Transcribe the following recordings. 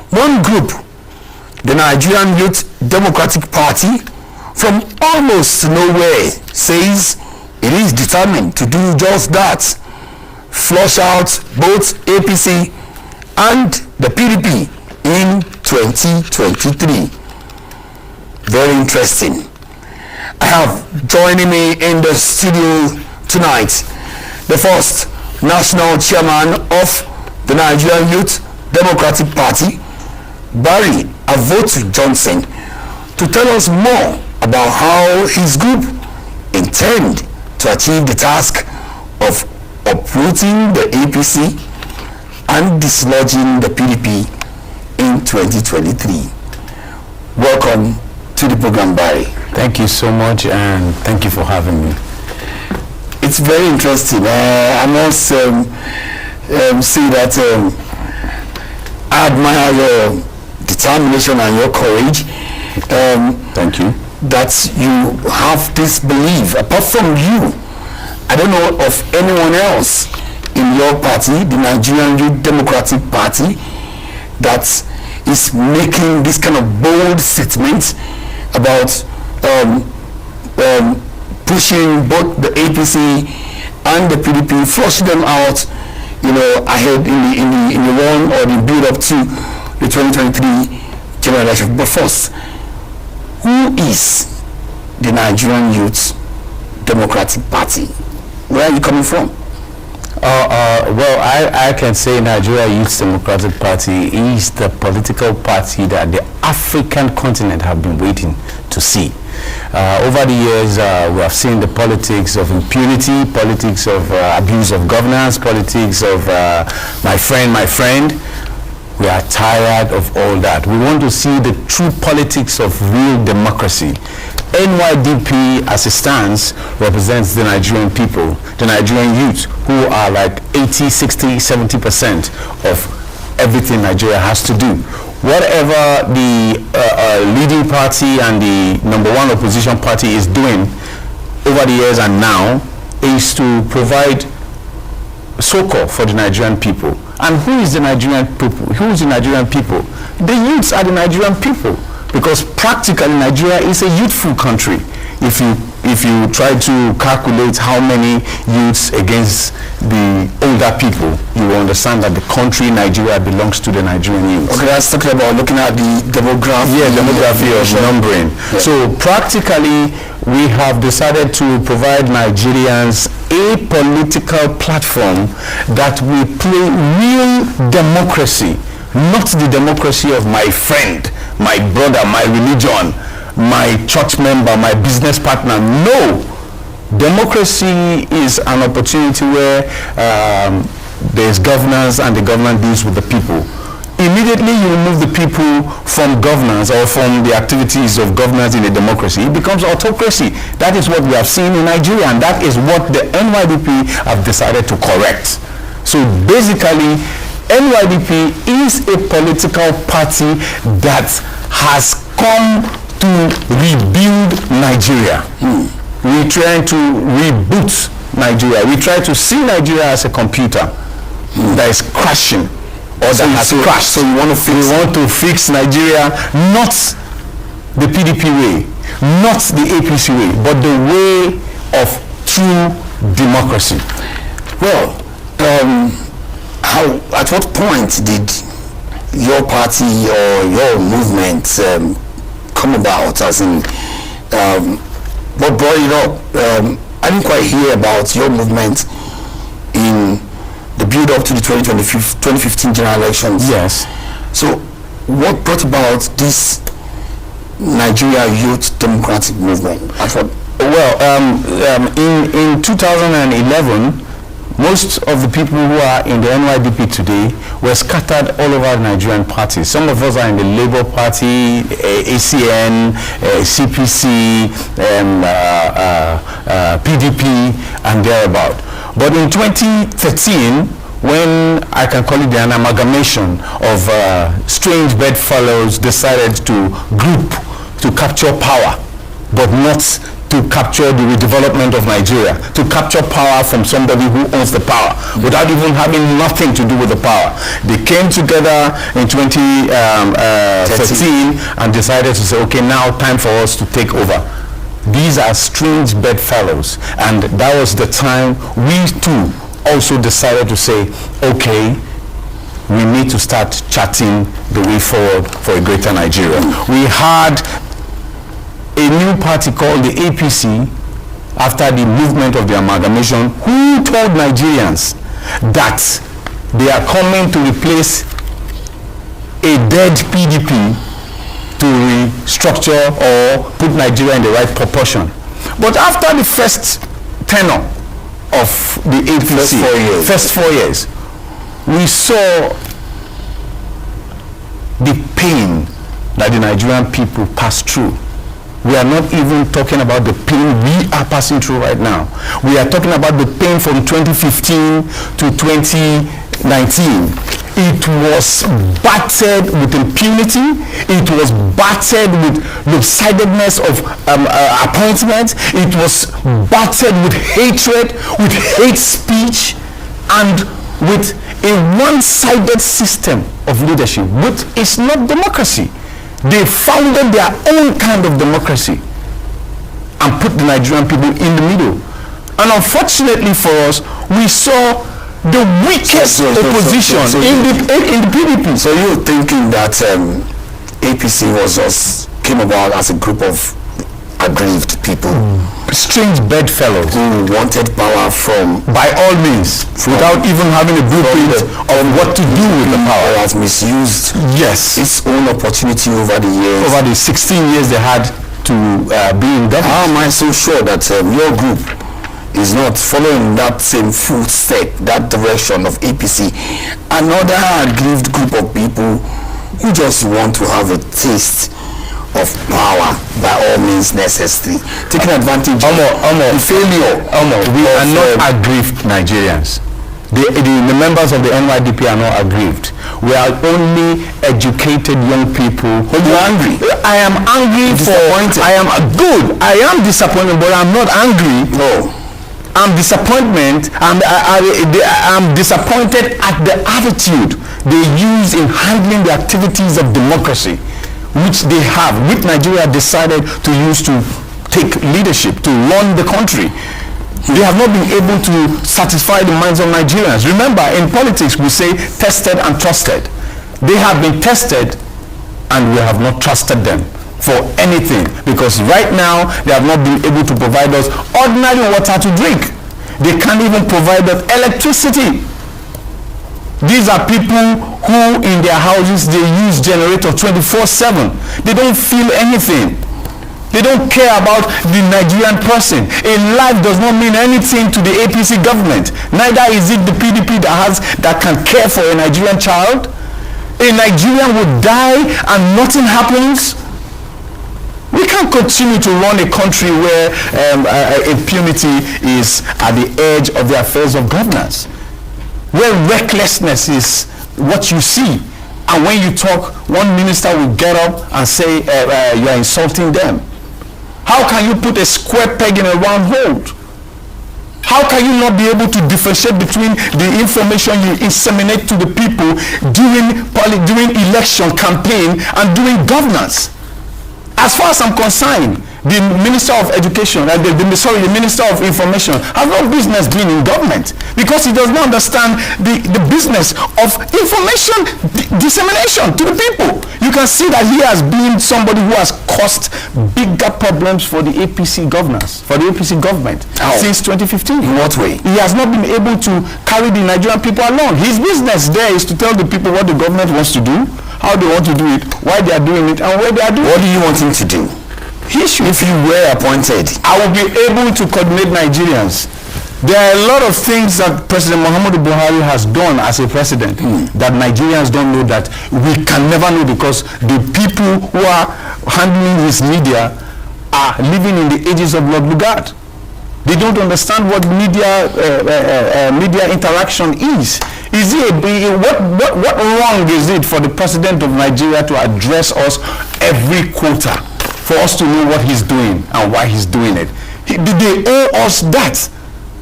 One group, the Nigerian Youth Democratic Party, from almost nowhere, says it is determined to do just that, flush out both APC and the PDP in 2023. Very interesting. I have joining me in the studio tonight the first national chairman of the Nigerian Youth Democratic Party, Barry Avotu Johnson, to tell us more about how his group intend to achieve the task of uprooting the APC and dislodging the PDP in 2023. Welcome to the program, Barry. Thank you so much, and thank you for having me. It's very interesting. I must say that I admire your determination and your courage. Thank you. That you have this belief. Apart from you, I don't know of anyone else in your party, the Nigerian Youth Democratic Party, that is making this kind of bold statement about pushing both the APC and the PDP, flushing them out, ahead in the run or the build up to the 2023 general election. But first, who is the Nigerian Youth Democratic Party? Where are you coming from? Well, I can say Nigeria Youth Democratic Party is the political party that the African continent have been waiting to see. Over the years, we have seen the politics of impunity, politics of abuse of governance, politics of my friend. We are tired of all that. We want to see the true politics of real democracy. NYDP, as it stands, represents the Nigerian people, the Nigerian youth, who are like 80, 60, 70% of everything Nigeria has to do. Whatever the leading party and the number one opposition party is doing over the years and now is to provide succor for the Nigerian people. And who is the Nigerian people? Who is the Nigerian people? The youths are the Nigerian people, because practically Nigeria is a youthful country. If you try to calculate how many youths against the older people, you will understand that the country Nigeria belongs to the Nigerian youth. Okay, let's talk about looking at the demography. Yeah, demography of numbering. Yeah. So practically, we have decided to provide Nigerians a political platform that will play real democracy, not the democracy of my friend, my brother, my religion, my church member, my business partner. No. Democracy is an opportunity where there's governance and the government deals with the people. Immediately you remove the people from governance or from the activities of governance in a democracy, it becomes autocracy. That is what we have seen in Nigeria, and that is what the NYDP have decided to correct. So basically, NYDP is a political party that has come to rebuild Nigeria. We try to reboot Nigeria. We try to see Nigeria as a computer that is crashing or that has crashed. So we want to fix Nigeria, not the PDP way, not the APC way, but the way of true democracy. Well, at what point did your party or your movement come about? As in, what brought it up? I didn't quite hear about your movement in the build up to the 2015 general elections. Yes. So what brought about this Nigeria Youth Democratic movement? In 2011, most of the people who are in the NYDP today were scattered all over the Nigerian parties. Some of us are in the Labour Party, ACN, CPC, PDP, and thereabout. But in 2013, when I can call it an amalgamation of strange bedfellows decided to group to capture power, but not to capture the redevelopment of Nigeria, to capture power from somebody who owns the power, without even having nothing to do with the power. They came together in 2013 and decided to say, okay, now time for us to take over. These are strange bedfellows, and that was the time we too also decided to say, okay, we need to start charting the way forward for a greater Nigeria. We had a new party called the APC after the movement of the amalgamation, who told Nigerians that they are coming to replace a dead PDP to restructure or put Nigeria in the right proportion. But after the first tenure of the APC, first 4 years, we saw the pain that the Nigerian people passed through. We are not even talking about the pain we are passing through right now. We are talking about the pain from 2015 to 2019. It was battered with impunity. It was battered with lopsidedness of appointments. It was battered with hatred, with hate speech, and with a one-sided system of leadership, which is not democracy. They founded their own kind of democracy and put the Nigerian people in the middle. And unfortunately for us, we saw the weakest opposition in the PDP. So you're thinking that APC came about as a group of aggrieved people, strange bedfellows who wanted power from, by all means, without even having a blueprint of what to do with the power. Has misused its own opportunity over the years. Over the 16 years they had to be in government. How am I so sure that your group is not following that same footstep, that direction of APC? Another aggrieved group of people who just want to have a taste of power by all means necessary, taking advantage of the failure. We are not aggrieved Nigerians. The members of the NYDP are not aggrieved. We are only educated young people. But you're angry. I am angry. I am good. I am disappointed, but I'm not angry. No. I'm disappointed. I'm disappointed at the attitude they use in handling the activities of democracy, which they have, which Nigeria decided to use to take leadership, to run the country. They have not been able to satisfy the minds of Nigerians. Remember, in politics, we say tested and trusted. They have been tested, and we have not trusted them for anything, because right now, they have not been able to provide us ordinary water to drink. They can't even provide us electricity. These are people who in their houses they use generator 24/7. They don't feel anything. They don't care about the Nigerian person. A life does not mean anything to the APC government. Neither is it the PDP that can care for a Nigerian child. A Nigerian would die and nothing happens. We can't continue to run a country where impunity is at the edge of the affairs of governance, where recklessness is what you see. And when you talk, one minister will get up and say you are insulting them. How can you put a square peg in a round hole? How can you not be able to differentiate between the information you inseminate to the people during election campaign and during governance? As far as I'm concerned, the Minister of Education, the Minister of Information has no business being in government, because he does not understand the business of information dissemination to the people. You can see that he has been somebody who has caused bigger problems for the APC governors, for the APC government since 2015. In what way? He has not been able to carry the Nigerian people along. His business there is to tell the people what the government wants to do, how they want to do it, why they are doing it, and where they are doing it. What do you want him to do? If you were appointed, I will be able to coordinate Nigerians. There are a lot of things that President Muhammadu Buhari has done as a president that Nigerians don't know, that we can never know, because the people who are handling his media are living in the ages of Lord Lugard. They don't understand what media interaction is. What wrong is it for the president of Nigeria to address us every quarter for us to know what he's doing and why he's doing it. They owe us that.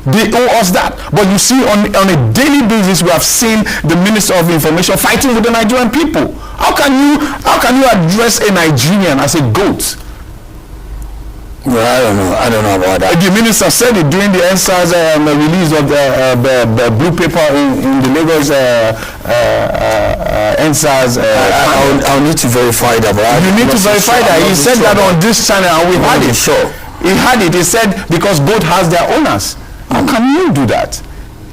They owe us that. But you see, on a daily basis, we have seen the Minister of Information fighting with the Nigerian people. How can you address a Nigerian as a goat? Well, I don't know about that. The minister said it during the NSAS release of the blue paper in the Lagos NSAS. I'll need to verify that. But you need to verify that. He said that on this channel, and we had it. Sure. He had it. He said because both has their owners. How can you do that?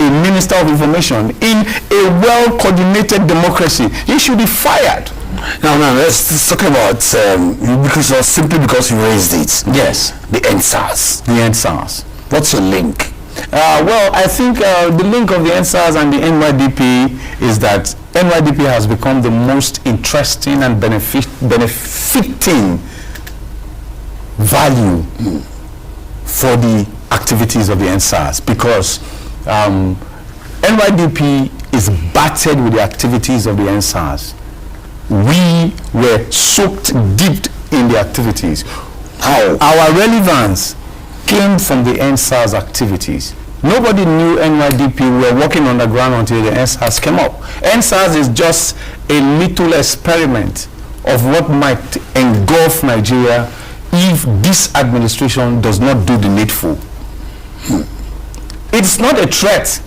A Minister of Information in a well-coordinated democracy, he should be fired. No, let's talk about simply because you raised it. Yes, the NSAS. The NSAS. What's your link? Well, I think the link of the NSAS and the NYDP is that NYDP has become the most interesting and benefiting value for the activities of the NSAS, because NYDP is battered with the activities of the NSAS. We were soaked deep in the activities. How? Our relevance came from the NSAS activities. Nobody knew NYDP. We were working on the ground until the NSAS came up. NSAS is just a little experiment of what might engulf Nigeria if this administration does not do the needful. It's not a threat.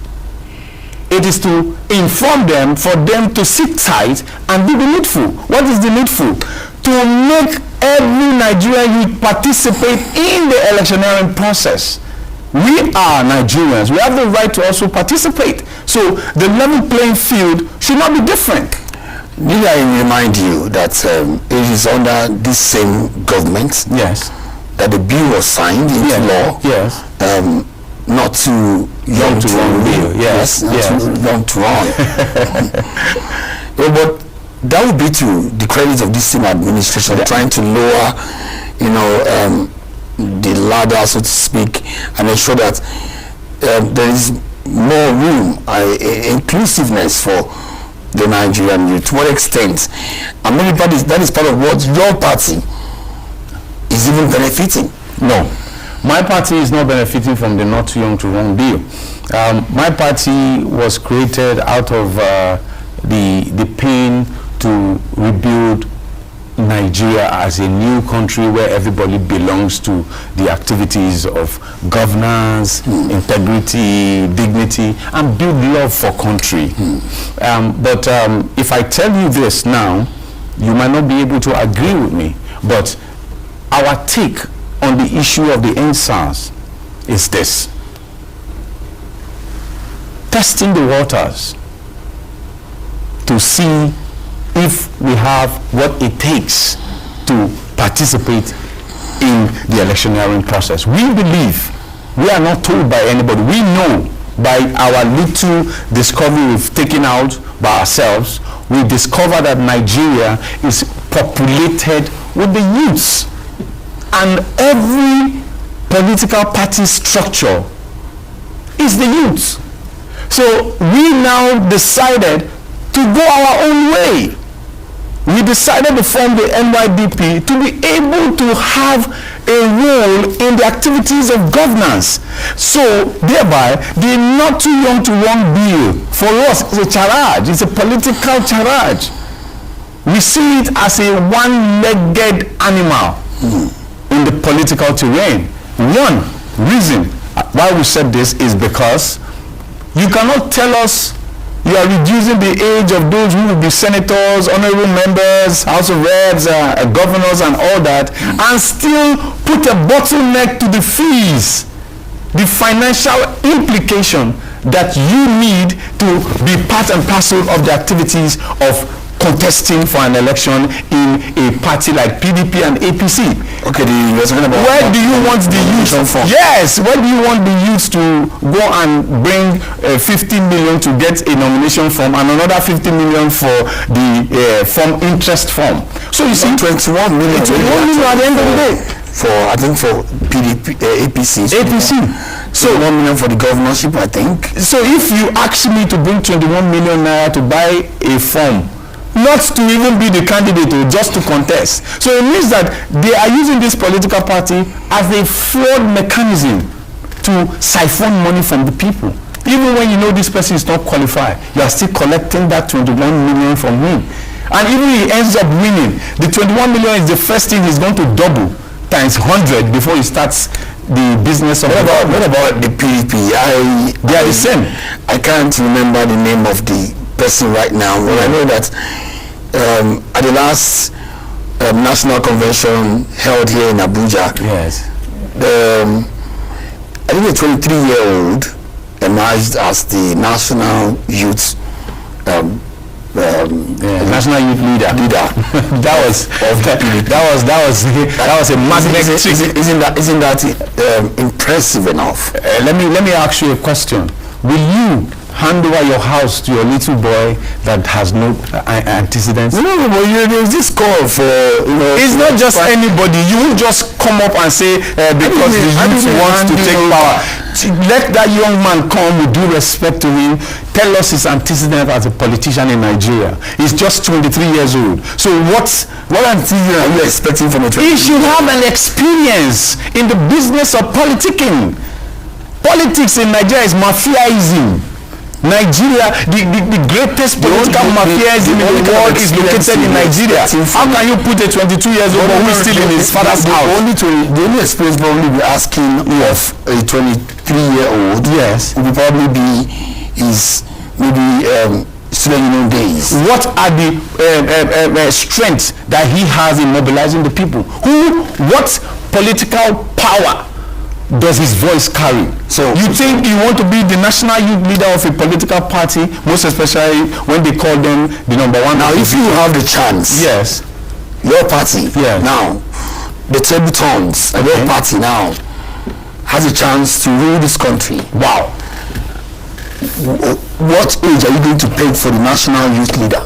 It is to inform them, for them to sit tight and do the needful. What is the needful? To make every Nigerian youth participate in the electioneering process. We are Nigerians. We have the right to also participate. So the level playing field should not be different. Need I remind you that it is under this same government, yes, that the bill was signed into law. Yes. Not too young to run bill. Yes. Not too young to run. But that would be to the credit of this same administration, trying to lower, the ladder, so to speak, and ensure that there is more room, inclusiveness for the Nigerian youth. To what extent? And maybe that is part of what your party is even benefiting. No. My party is not benefiting from the not too young to run bill. My party was created out of the pain to rebuild Nigeria as a new country where everybody belongs to the activities of governance, integrity, dignity, and build love for country. But if I tell you this now, you might not be able to agree with me, but our take on the issue of the NSAS is this: testing the waters to see if we have what it takes to participate in the electioneering process. We believe, we are not told by anybody, we know by our little discovery we've taken out by ourselves, we discover that Nigeria is populated with the youths. And every political party structure is the youth. So we now decided to go our own way. We decided to form the NYDP to be able to have a role in the activities of governance. So thereby, the not too young to run bill for us is a charade. It's a political charade. We see it as a one-legged animal in the political terrain. One reason why we said this is because you cannot tell us you are reducing the age of those who will be senators, honorable members, House of Reps, governors and all that, and still put a bottleneck to the fees, the financial implication that you need to be part and parcel of the activities of contesting for an election in a party like PDP and APC. Okay, you're talking about where do you want the youth? Yes, where do you want the youth to go and bring 50 million to get a nomination form and another 50 million for the form interest form? So you see, 21 million. 21 million at the end of the day. I think for PDP, APC. So 1 million for the governorship, I think. So if you ask me to bring 21 million naira to buy a form not to even be the candidate or just to contest. So it means that they are using this political party as a fraud mechanism to siphon money from the people. Even when you know this person is not qualified, you are still collecting that 21 million from him. And even he ends up winning, the 21 million is the first thing he's going to double times 100 before he starts the business of what about the PDP? They are the same. I can't remember the name of the person right now, but I know that at the last national convention held here in Abuja, yes, I think a 23-year-old emerged as the national youth national youth leader. that was a magnetic. Isn't that impressive enough? Let me ask you a question. Will you hand over your house to your little boy that has no antecedents? No, but there's this call for, it's not just anybody. You won't just come up and say because the youth wants to take power. Let that young man come with due respect to him, tell us his antecedents as a politician in Nigeria. He's just 23 years old. So what antecedents are you expecting from a 23-year-old? He should have an experience in the business of politicking. Politics in Nigeria is mafiaism. Nigeria, the greatest political mafiaism in the world is located in Nigeria. How can you put a 22 years old who is still in his father's house? The only experience probably be asking of a 23-year-old, yes, would probably be his maybe student days. What are the strengths that he has in mobilizing the people? What political power does his voice carry? So you think you want to be the national youth leader of a political party, most especially when they call them the number one? Now, if you have the chance, yes, your party, now, the Trebutons, and your party now has a chance to rule this country. Wow. What age are you going to peg for the national youth leader?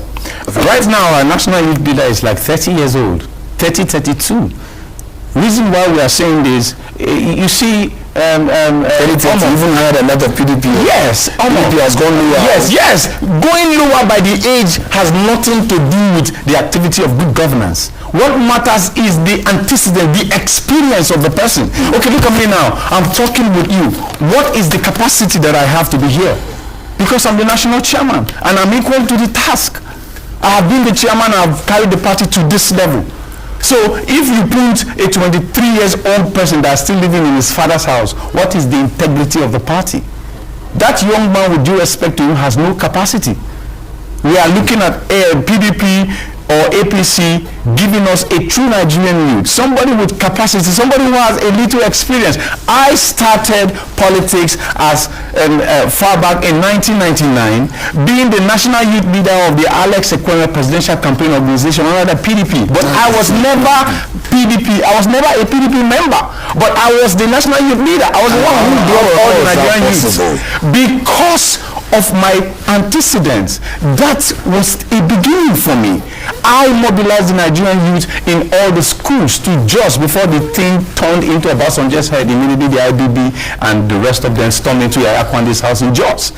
Right now, our national youth leader is like 30 years old, 32. Reason why we are saying this, you see, even had another PDP. Yes, PDP has gone lower. Yes. Going lower by the age has nothing to do with the activity of good governance. What matters is the antecedent, the experience of the person. Okay, look at me now. I'm talking with you. What is the capacity that I have to be here? Because I'm the national chairman and I'm equal to the task. I have been the chairman. I've carried the party to this level. So if you put a 23 years old person that's still living in his father's house, what is the integrity of the party? That young man, with due respect to him, has no capacity. We are looking at PDP or APC giving us a true Nigerian youth, somebody with capacity, somebody who has a little experience. I started politics as far back in 1999, being the national youth leader of the Alex Ekweme Presidential Campaign Organization under the PDP. But I was never PDP. I was never a PDP member. But I was the national youth leader. I was the one who brought all the Nigerian youths. Because of my antecedents, that was a beginning for me. I mobilized the Nigerian youth in all the schools to just before the thing turned into about some just heard immediately the IBB and the rest of them stormed into Akwandi's house in Jos.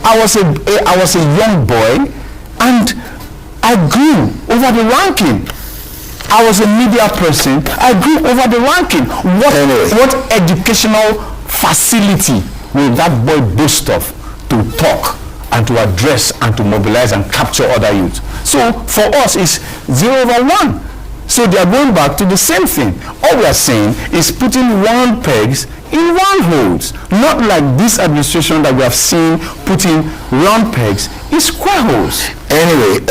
I was a young boy and I grew over the ranking. I was a media person. I grew over the ranking. What educational facility will that boy boast of to talk and to address and to mobilize and capture other youth? So for us it's 0/1. So they are going back to the same thing. All we are saying is putting round pegs in round holes, not like this administration that we have seen putting round pegs in square holes. Anyway,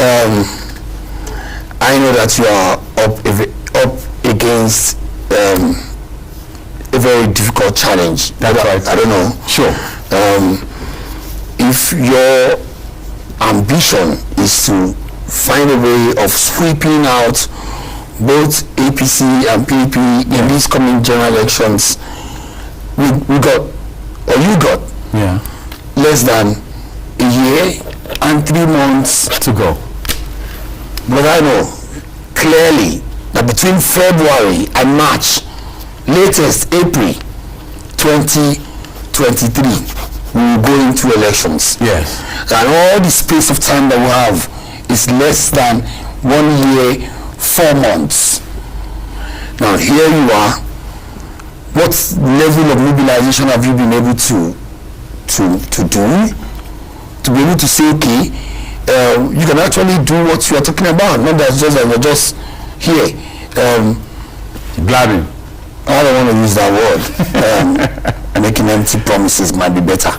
I know that you are up against a very difficult challenge. That's right. I don't know. Sure. If your ambition is to find a way of sweeping out both APC and PDP in these coming general elections, you got less than a year and 3 months to go. But I know clearly that between February and March, latest April 2023, we will go into elections. Yes. And all the space of time that we have is less than 1 year, 4 months. Now here you are. What level of mobilization have you been able to do? To be able to say, okay, you can actually do what you are talking about. Not that just that you're just here. Blabbing. I don't want to use that word. Making empty promises might be better.